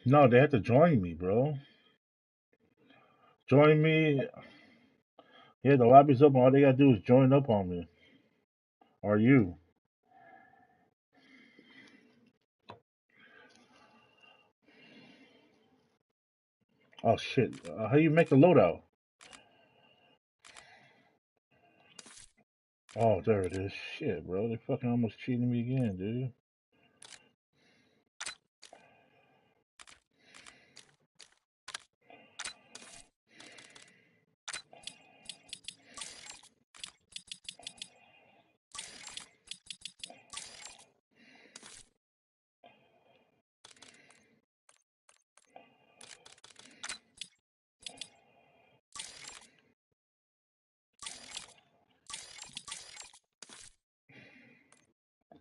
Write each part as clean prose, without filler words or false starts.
No, they had to join me, bro. Join me. Yeah, the lobby's open. All they gotta do is join up on me. Or you. Oh shit. How you make a loadout? Oh, there it is. Shit, bro. They fucking almost cheating me again, dude.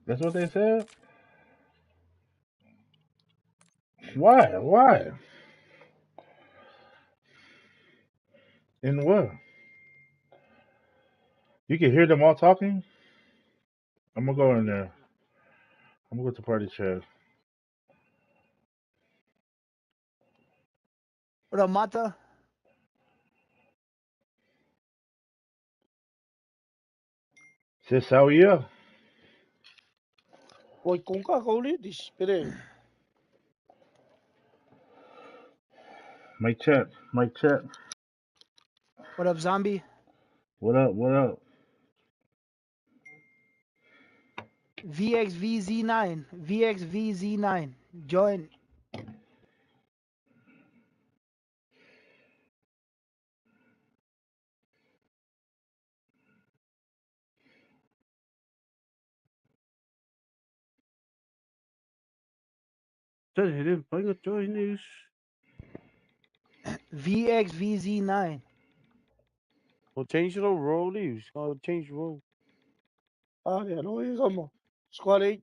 That's what they said? Why? Why? In what? You can hear them all talking? I'm gonna go in there. I'm gonna go to party chat. What up, Mata? C'est Sawia. Oi, com Carolides, peraí. Mike chat. Mike chat. What up, Zombie? What up? What up? VXVZ9. VXVZ9. Join. Sen herif bana join VXVZ9. Well, change the role, leaves. Change the role. Ah, yeah, no, here come. Squad 8,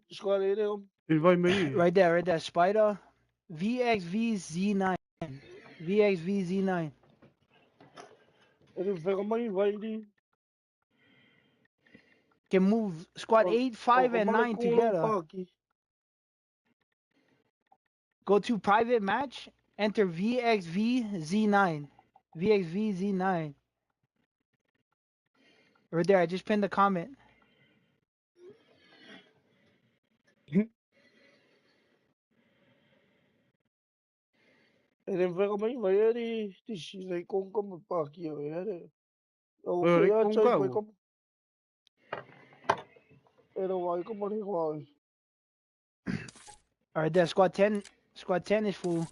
Invite me. Right there, right there. Spider. VXVZ9. VXVZ9. ele pega uma invade. Can move squad 8, 5, and Como é 9 que o together. aqui? Go to private match. Enter VXVZ9. VXVZ9. Right there. I just pinned the comment. Ele pega uma invade. Diz aí como pá aqui, velho. Eu Well, fui they a come chai, foi go. como. Era o aí como ele vai. All right there. Squad 10. Squad 10 is full.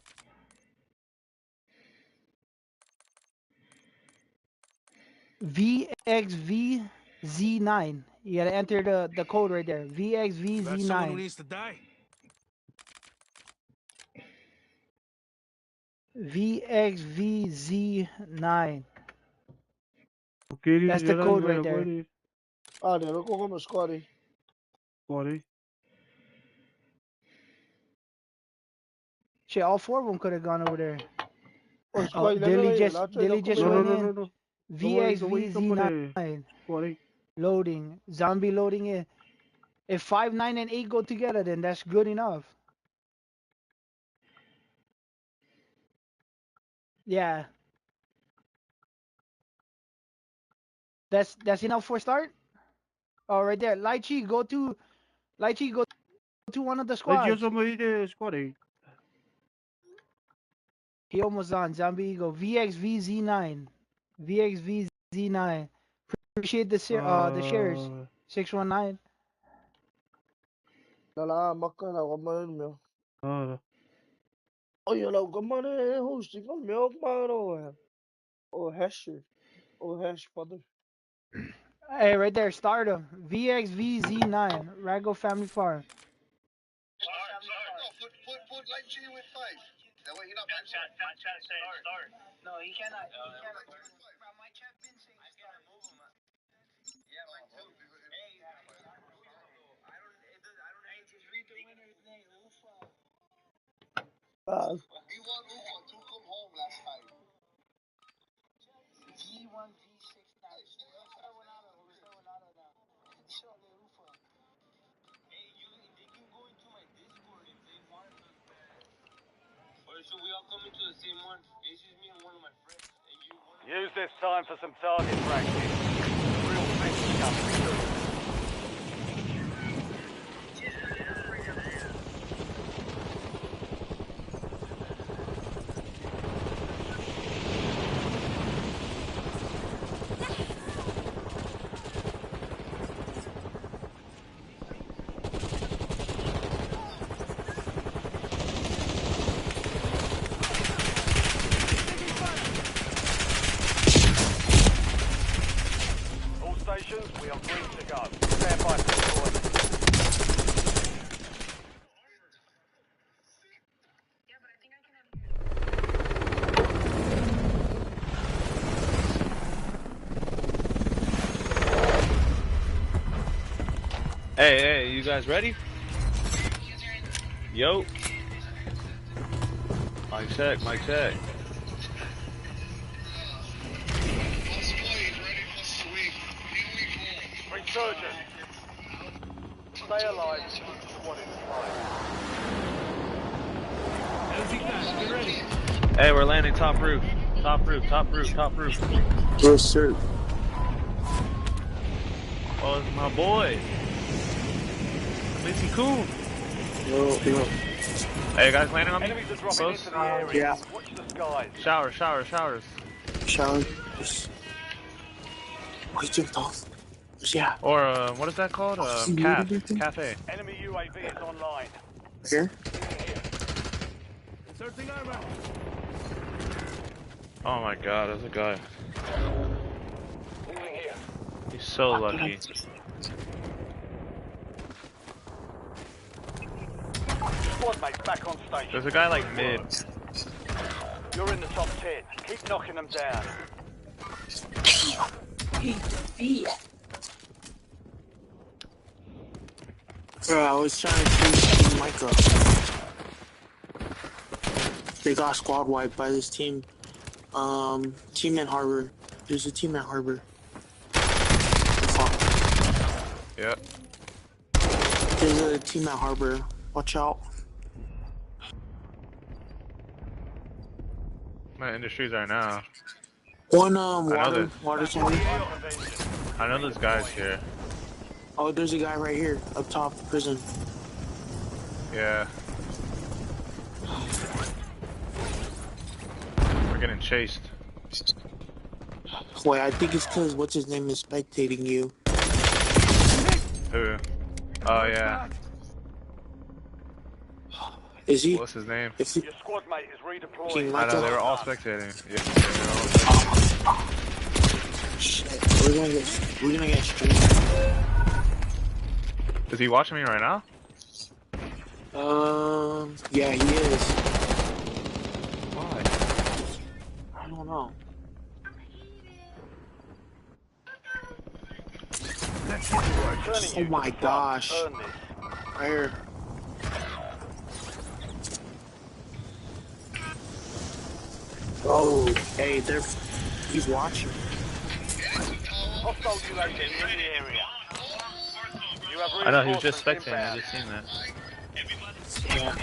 VXVZ9. You gotta enter the code right there. Got someone who VXVZ9. needs to die? VXVZ9. Okay, That's the you're code right very there. good. Ah, né, eu como squad. Sorry. Shit, all four of them could have gone over there. O Oh, squad ele Dilly just No, como no, went no, in. no, no. The way you come on there. VXVZ9. Sorry. Loading. Zombie loading in. If 5, 9, and 8 go together, then that's good enough. Yeah. That's enough for start? Oh, right there. Lychee, go to one of the Let's just squads. somebody there, squad. He almost on. Zombie Eagle. VXVZ9. VXVZ9. Appreciate the shares. 619. Lá, macana, como ele meu. Uh, Olha lá, como ele hosting o meu, mano. O hash. O hash, pode. Hey, right there. Start him. VXVZ9. Rago Family Farm. Put light G with 5. That way he not my chat saying start. No, he cannot. My chat been saying I started moving. Yeah, mine too. Hey, I don't just read the winner's name. Ufa. He won Ufa. 2 come home last time. G1, G6 now. Chole Ufa. Hey, they can go into my Discord if they want us back. So we all come into the same one. It's just me and one of my friends. And you, Use this time for some target practice. Real things coming soon. All stations, we are green to go. Stand by for deployment. Hey, you guys ready? Yo. Mic check, mic check. Resurgent. Stay alive. Squad in play. Get ready. Hey, we're landing top roof. Top roof, top roof, top roof. Yes, sir. Oh, it's my boy. Missy Coon. Yo. Hey, you guys landing on me? Enemies are dropping Close? into the area. Yeah. Watch the skies. Showers. Shower. Yeah. Or, what is that called? Cafe. Enemy UAV is online. Here? Inserting armor. Oh my god, there's a guy. Moving here. He's so lucky. Squad mates back on station. There's a guy like mid. You're in the top 10. Keep knocking them down. Bro, I was trying to choose Team Micro. They got squad wiped by this team. Team at Harbor. There's a team at Harbor. Fuck. Yep. There's a team at Harbor. Watch out. My industries are now. One know water tank. I know there's guys here. Oh, there's a guy right here up top the prison. Yeah. We're getting chased. Wait, I think it's because what's his name is spectating you. Who? Oh yeah. Is he? What's his name? If he Your squad mate is redeploying. King I know, Michael. they were all spectating. Yeah, Shit, we're gonna get streamed. is he watching me right now? Yeah, he is. Why? I don't know. Oh my gosh. Earn this. Right here. Oh, hey, he's watching. Hostile UAV in the area. You have I know, he was just reinforcements spectating, I inbound. just seen that. Yeah.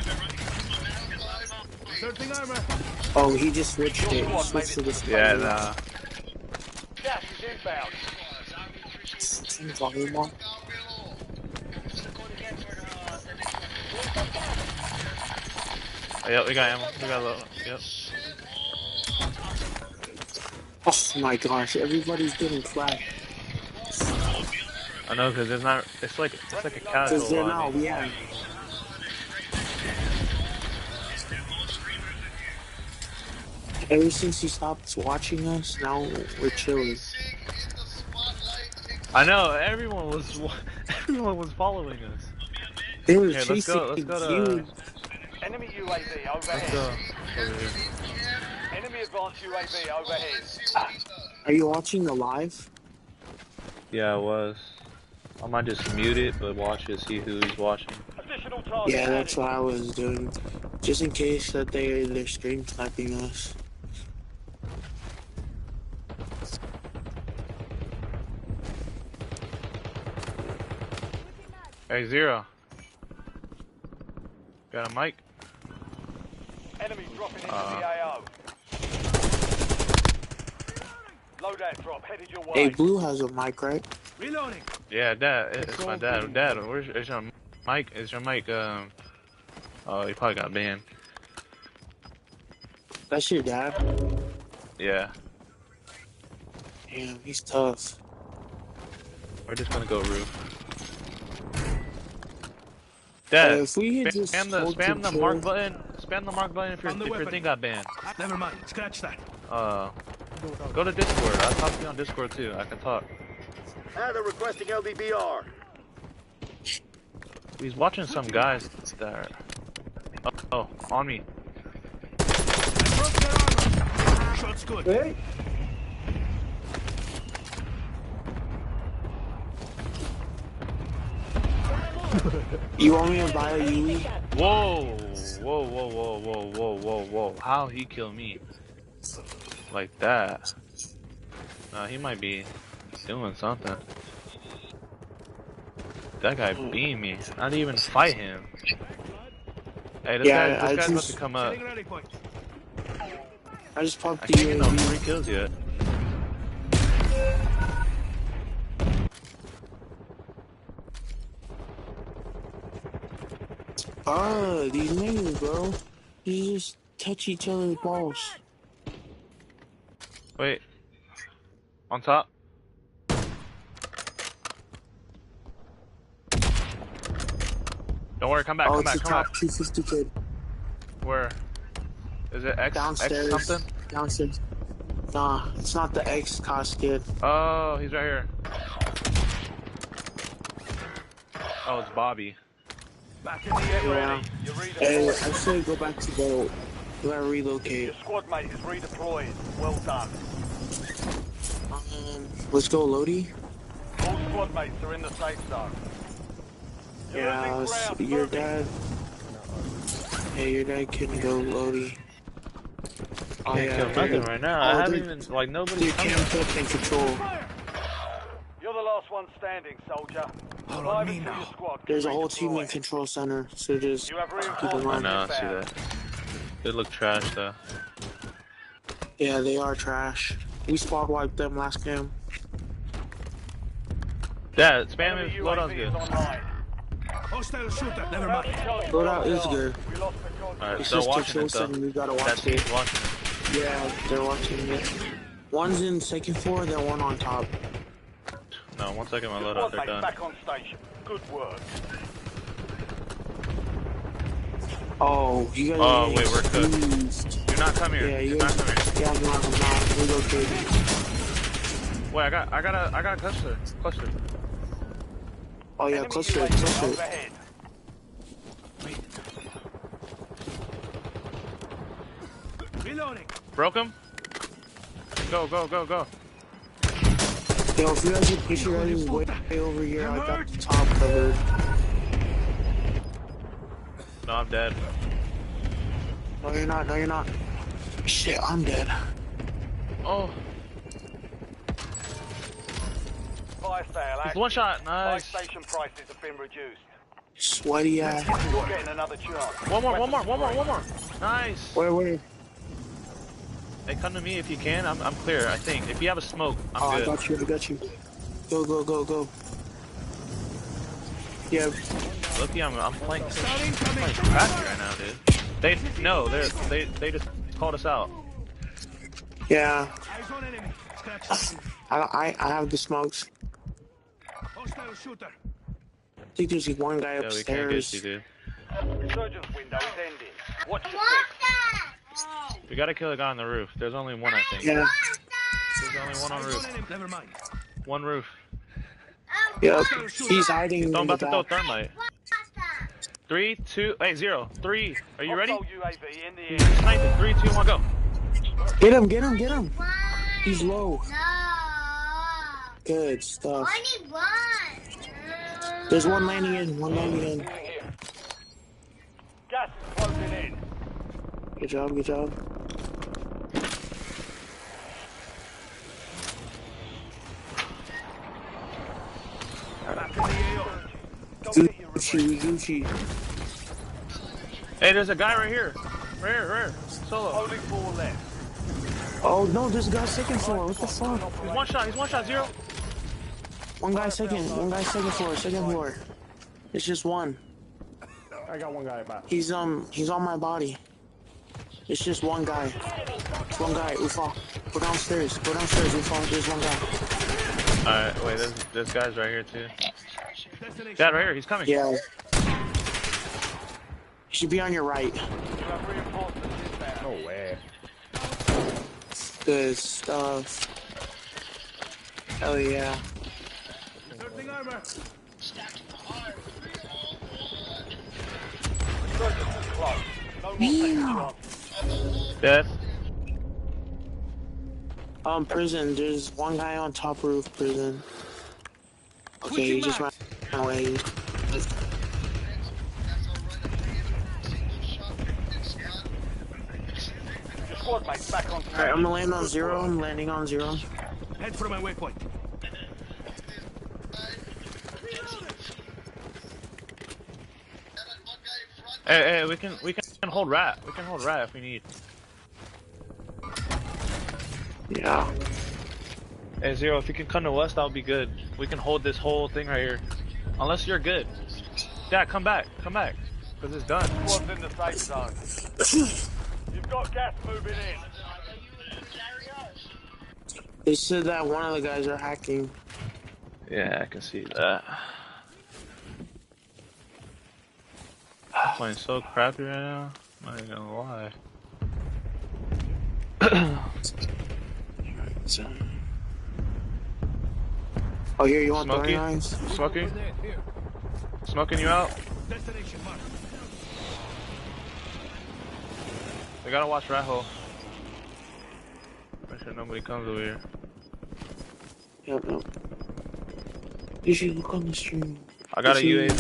Inserting armor. Oh, he just switched it. He switched to this. Yeah, nah. Gas is inbound. Yep, we got ammo. We got low. Yep. Oh my gosh, everybody's getting flagged. I know, cause there's not. It's like a Because casual they're lobby. now, yeah. Ever since he stopped watching us, now we're chilling. I know. Everyone was following us. They were Here, chasing let's go to. you. Enemy UAV Let's overhead. go. Over here. Enemy advanced UAV overhead. Are you watching the live? Yeah, I was. I might just mute it, but watch it, see who's watching. Additional target Yeah, that's added. what I was doing. Just in case that they're stream sniping us. Hey, Zero. Got a mic? Enemy dropping into the AO. Loadout drop headed your way. Hey, Blue has a mic, right? Reloading. Yeah, Dad. It's my dad. Dad, is your mic? Is your mic? Oh, he probably got banned. That's your dad? Yeah. Damn, he's tough. We're just gonna go roof. Dad, if we had just spam the mark button. Spam the mark button if your thing got banned. Never mind. Scratch that. Go to Discord. I'll talk to you on Discord too. I can talk. They're requesting LDBR. He's watching some guys that are... Oh, on me. I broke their armor. Shot's good. Hey. You want me to buy a Yui? Whoa! Whoa, whoa, whoa, whoa, whoa, whoa, whoa. How he killed me? Like that. He might be doing something. That guy beat me. I didn't even fight him. Hey, this guy's about to come up. I just popped I the can't get no 3 kills yet. These niggas, bro. You just touch each other's balls. Wait. On top. Don't worry, come back, come back, come back. 250 kid. Where? Is it X? Downstairs. X something? Downstairs. Nah, it's not the X cost kid. Oh, he's right here. Oh, it's Bobby. Back in the area. You're Hey, redeployed. I say go back to boat. You gotta relocate. Your squad mate is redeployed. Well done. Let's go, Lodi. All squad mates are in the safe zone. You're Yeah, losing ground. your Move it. dad. Hey, your dad can go, Lodi. Oh, Can't kill nothing right now. I haven't even, like, nobody. You can't put in control. You're the last one standing, soldier. All Survive on me until now. your squad There's a can whole team in redeploy. control center, so just You have keep in I reinforcements mind. know, I see inbound. that. They look trash though. Yeah, they are trash. We spot wiped them last game. Dad, spam Enemy it. Loadout's UAV good. is online. Hostile shooter. Never mind. Loadout is good. We lost the contact. Alright, It's they're just watching control it though. center, you gotta That watch team's it. watching it. Yeah, they're watching it. One's in second floor, then one on top. No, 1 second, my Your loadout, squad they're mate done. back on station. Good work. Oh, you guys Oh, are wait, we're cooked. confused. Do not come here. Yeah, Do you not guys. come here. Yeah, I'm not. Relocating. Wait, I got a cluster. Cluster. Oh yeah, Enemy cluster, UAV cluster. overhead. Reloading. Broke him. Go, go, go, go. Yo, if you guys would push your guys way over here, I got the top covered. No, I'm dead. No, you're not. No, you're not. Shit, I'm dead. Oh, Fire sale it's one shot. Fire Nice. station prices have been reduced. Sweaty ass. You're getting another chance. One more. Nice. Where? Hey, come to me if you can. I'm clear, I think. If you have a smoke, I'm Oh, good. I got you. Go. Yeah, Lucky I'm playing crappy right now, dude. They just called us out. yeah. Eyes on enemy. Scratch. I have the smokes. Hostile shooter. I think there's one guy Yeah, we can't upstairs. get you, dude. Resurgence window is ending. Watch your six. We gotta kill a guy on the roof. There's only one, I think. Yeah. There's only one on Eyes on roof. enemy. Never mind. One roof. Yep. He's hiding in I'm the about to throw back. thermite. 3, 2, hey, 0. 3. Are you ready? Hostile UAV in the air. Snipe it. 3, 2, 1, go. Get him. He's low. Good stuff. Only one. There's one landing in. Gas is closing in. Good job. Back in the AO. Go get your Gucci. Hey, there's a guy right here. Rare. Solo. Only 4 left. Oh no, this guy's second floor. What the fuck? He's one shot, Zero. One guy second floor. It's just one. I got one guy back. He's on my body. It's just one guy. It's one guy. Ufa. Go downstairs, Ufa. There's one guy. Alright, wait, there's guys right here too. Dad, right here, he's coming. Yeah. He should be on your right. You have reinforcements inbound. No way. Good stuff. Hell yeah. Resurgence is close. No more second chances. Dead. Prison. There's one guy on top roof prison. Okay, he just ran away. Your squad mate's back on Alright, I'm gonna land on 0. I'm landing on 0. Head for my waypoint. Hey, we can hold rat. We can hold rat if we need. Yeah. Hey, Zero, if you can come to us, that would be good. We can hold this whole thing right here. Unless you're good. Dad, come back. Because it's done. Squad's in the safe zone. You've got gas moving in. They said that one of the guys are hacking. Yeah, I can see that. Playing so crappy right now. I'm not even gonna lie. Oh, here, you want Smokey? 39s? Smoking? Smoking you out? Destination mark. We gotta watch rat hole. Make sure nobody comes over here. Yep. You should look on the stream. I got a UAV.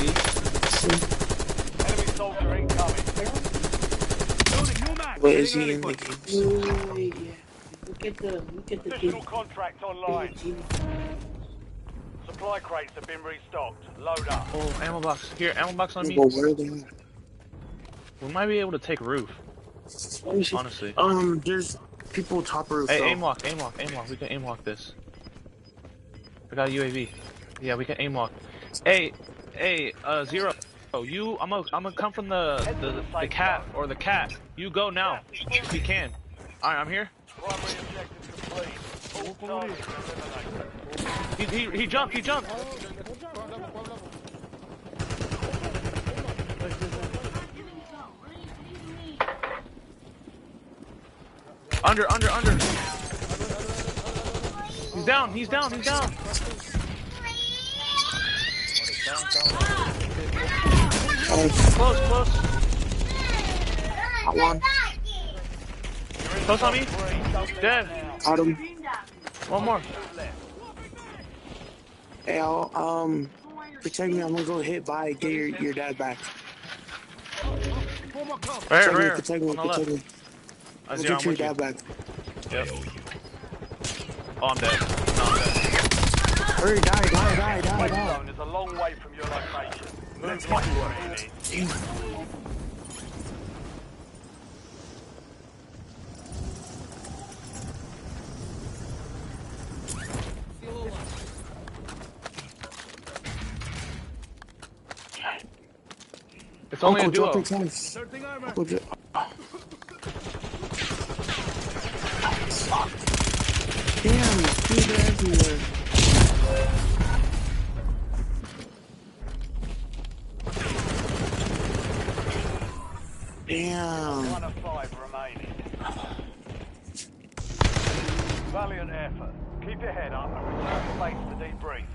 Enemy soldier incoming. Loading new mag. Wait, is he Getting in the ready for game? Look at the Additional contract online. Supply crates have been restocked. Load up. Oh, ammo box. Here, ammo box on me. Well, where are they at? We might be able to take roof. Let me see. Honestly. There's people top roof. Hey, though. aim walk. We can aim walk this. I got a UAV. Yeah, we can aim walk. Hey, Zero. Oh, I'm gonna come from the cat or the cat. You go now, if you can. All right, I'm here. Primary objective complete. All targets eliminated. He jumped. Under. He's down. Close. Got one. Close on me. Dead. Got him. One more. Hey, I'll, protect me. I'm gonna go hit by. Get your dad back. Rare. Protect me. On the left. I'll Zero, get I'm your with you. dad back. Yep. Oh, I'm dead. No, I'm dead. Hurry, die. Safe zone is a long way from your location. Move like you need. It's only a Uncle, duo. drop your tanks. Inserting armor. Uncle, Damn, dude, they're everywhere. Damn. 1 of 5 remaining. Valiant effort. Keep your head up and return to base to debrief.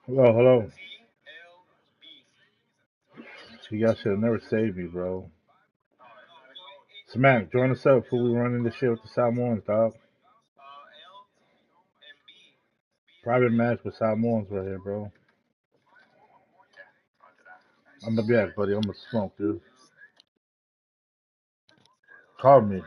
Hello, hello. You guys should have never saved me, bro. Smack, join us up before we run into shit with the Samoans, dog. Private match with Samoans right here, bro. I'm gonna be back, buddy. I'm gonna smoke, dude. Call me.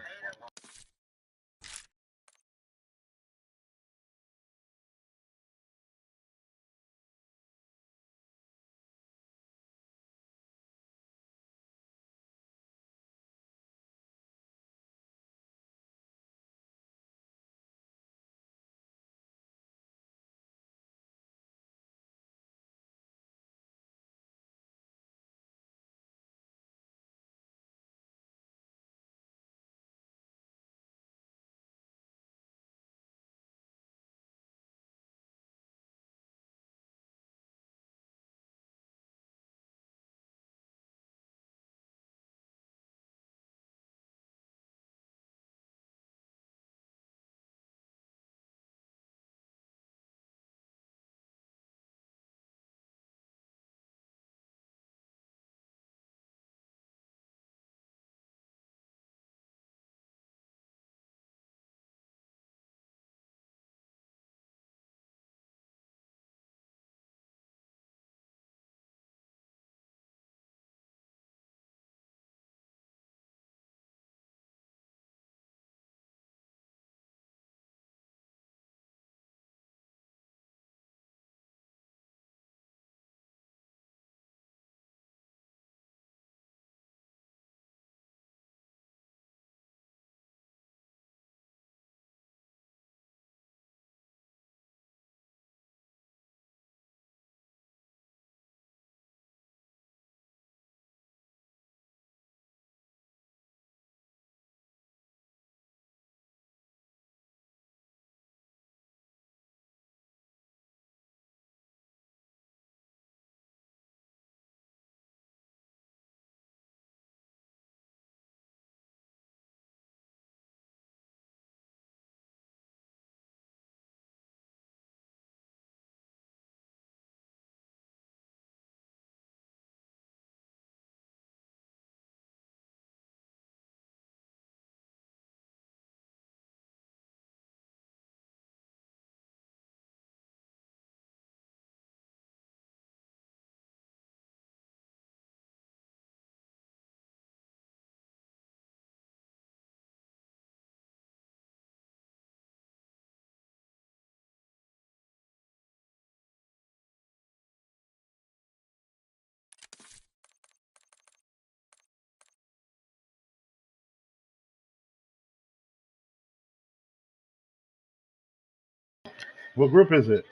What group is it?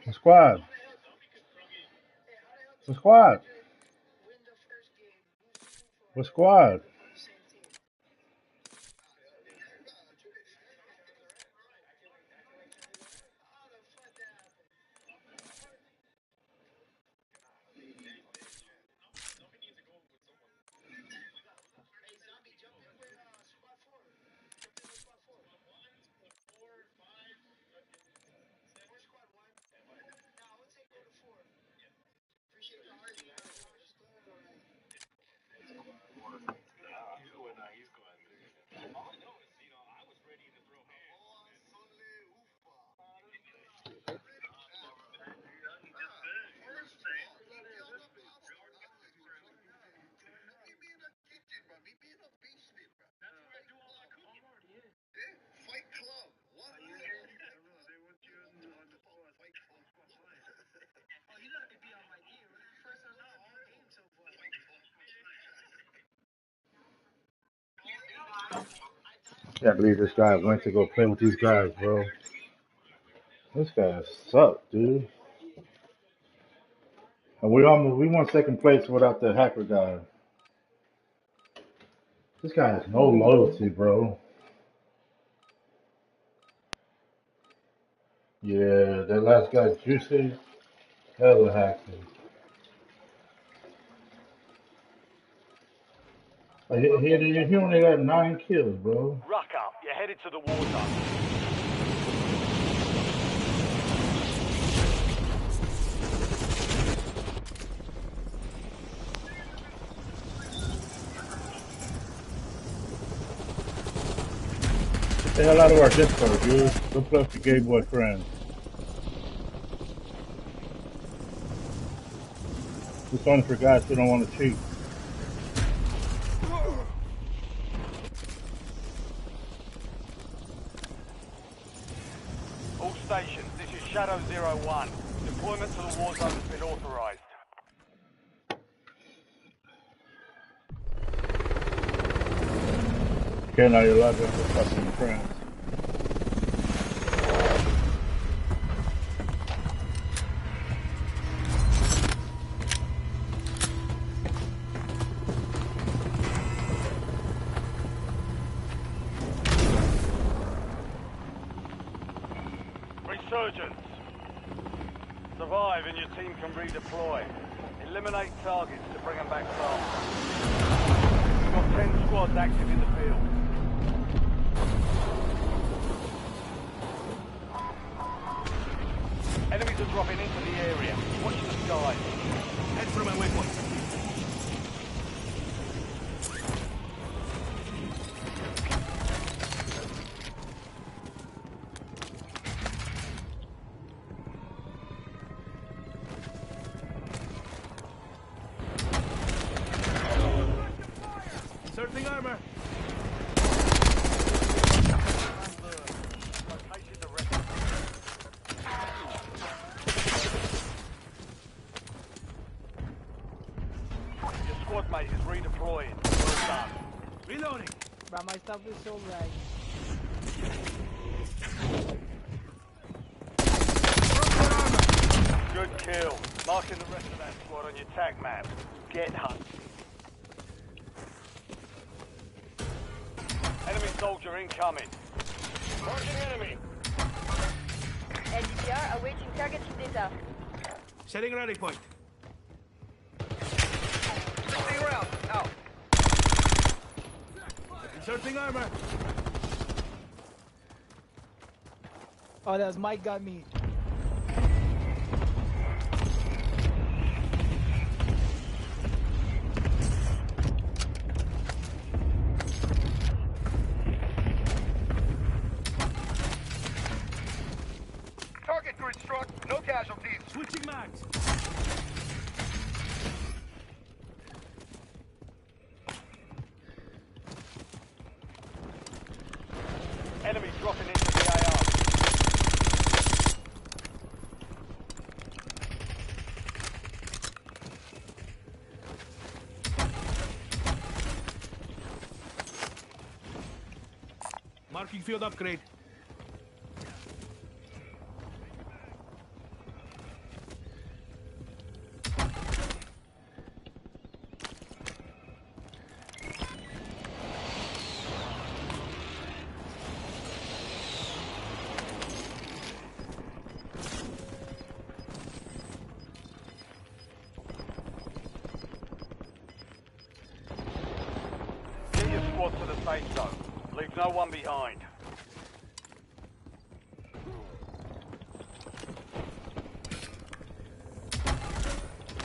The squad. The squad. What squad? Can't believe this guy went to go play with these guys, bro. This guy sucked, dude. And we won second place without the hacker guy. This guy has no loyalty, bro. Yeah, that last guy, Juicy, hella hacker. He only got 9 kills, bro. Ruck up. You're headed to the war zone. Say hello to our Discord, dude. Go play with your gay boy friends. It's only for guys who don't want to cheat. All stations, this is Shadow 01. Deployment to the war zone has been authorized. Okay, now you're allowed to have fucking friends. Resurgence. Survive and your team can redeploy. Eliminate targets to bring them back fast. We've got 10 squads active in the field. Enemies are dropping into the area. Watch the skies. Head for my waypoint. Inserting armor. Located the rest of them. Your squad mate is redeploying. Well done. Reloading. Bro, my stuff is so laggy. Good kill. Marking the rest of that squad on your tag map. Get hunted. Enemy soldier incoming. Marking enemy. LDR awaiting targeting data. Setting rally point. Stay around. Out. Inserting armor. Oh, that's Mike got me. Target grid struck. No casualties. Switching mags. Enemy dropping into the AR. Marking field upgrade. Get your squad to the safe zone. Leave no one behind.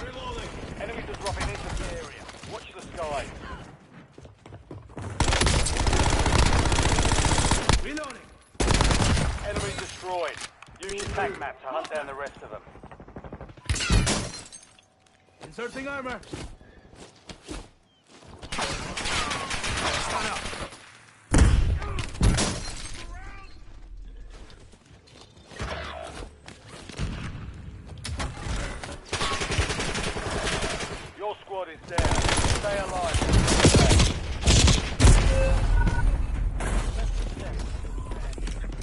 Reloading. Enemies are dropping into the area. Watch the sky. Reloading. Enemy destroyed. Use your tag map to hunt down the rest of them. Inserting armor. Stand up. Your squad is down. Stay alive.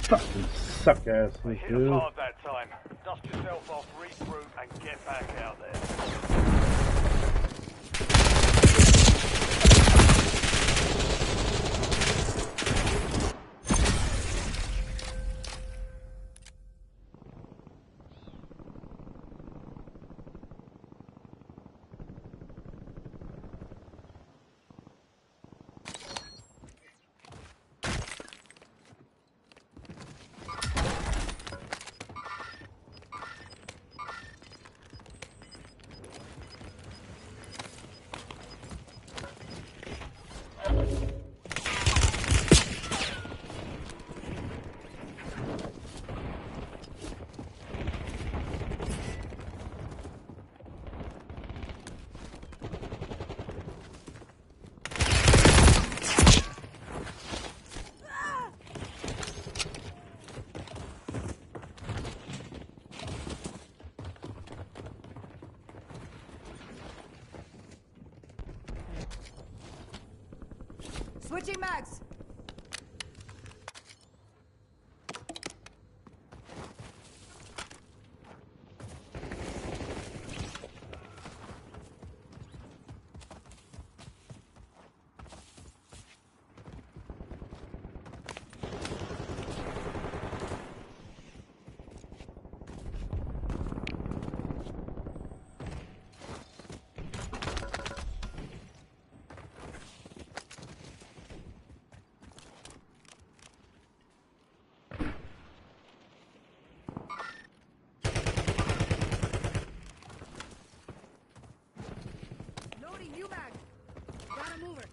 Fucking suck ass, Hit dude. them hard that time. Dust yourself off, regroup, and get back out there. Switching mags. Loading new mag. Gotta move her.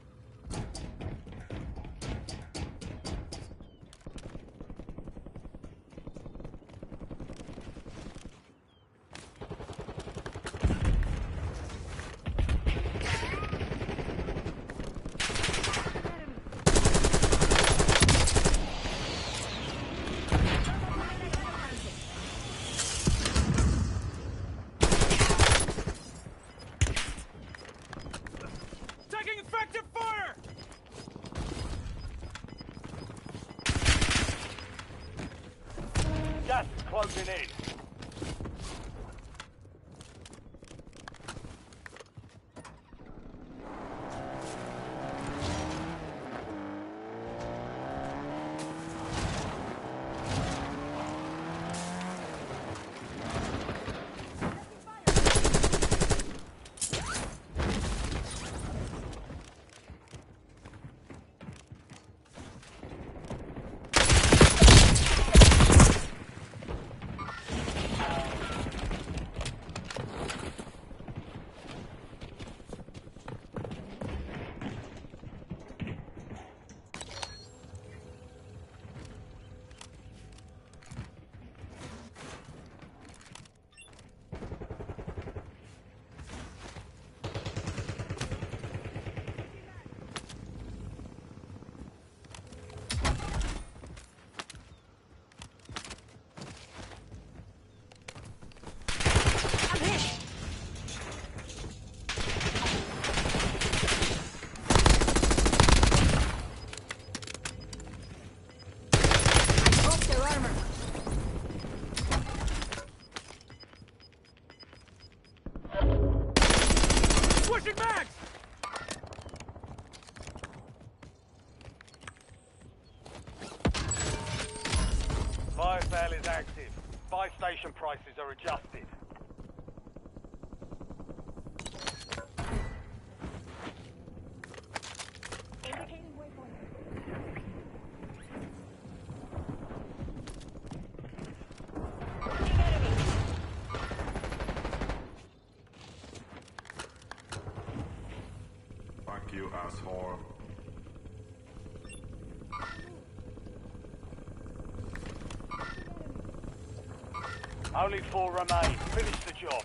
Taking effective fire! Gas is closing in. Switching mags! Fire sale is active. Buy station prices are adjusted. Fuck you, asshole. Only 4 remain. Finish the job.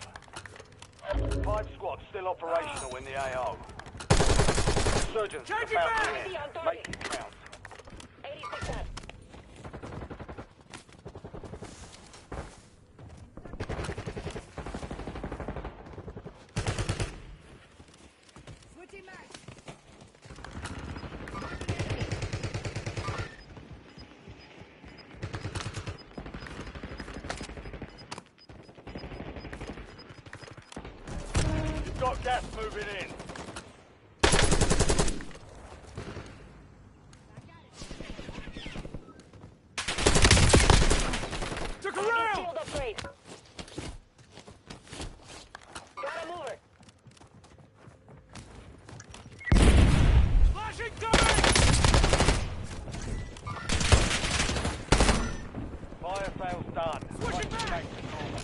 5 squads still operational in the AO. Surgeons are about to end. Make it count. 86 up. Switching mags. Got gas moving in. Took a round! Shield upgrade. Gotta move her. Flashing coming! Fire sale's done. Switching Place back. back to normal.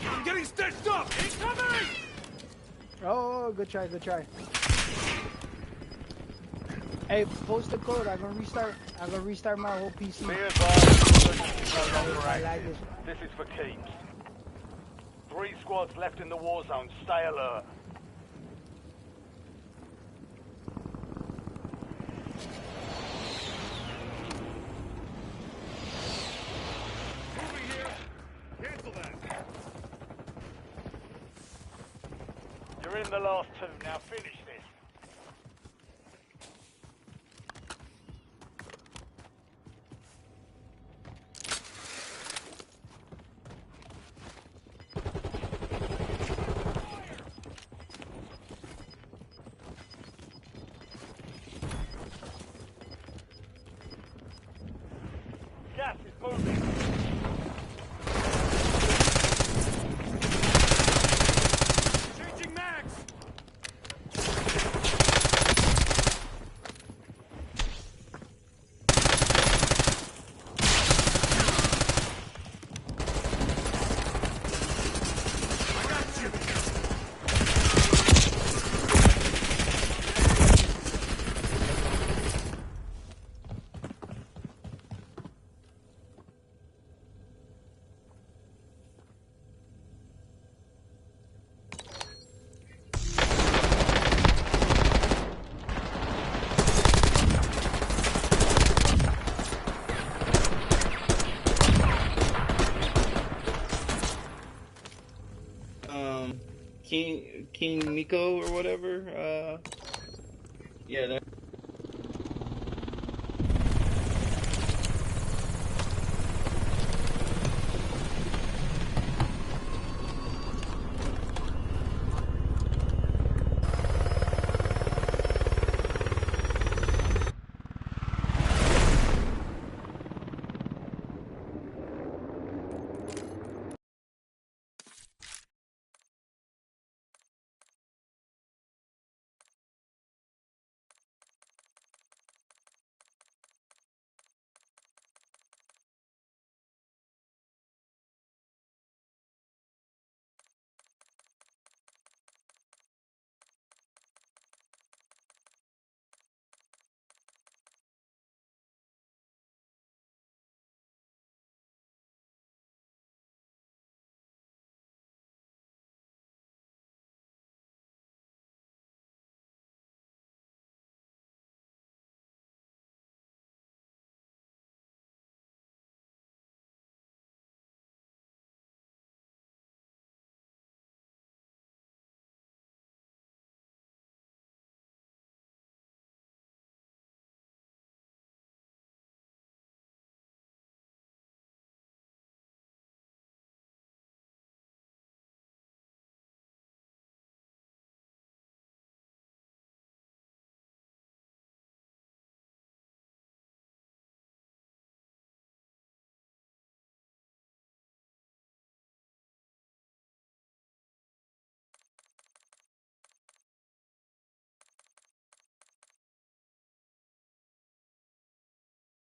I'm getting stitched up! Incoming! Oh, good try, good try. Hey, post the code. I'm gonna restart my whole PC. Be advised, search is no longer I like active. this. This is for keeps. 3 squads left in the war zone. Stay alert. Moving here. Cancel that. You're in the last 2. Now finish this. Gas is moving. Changing mags. I got you. King Miko or whatever. Yeah, that.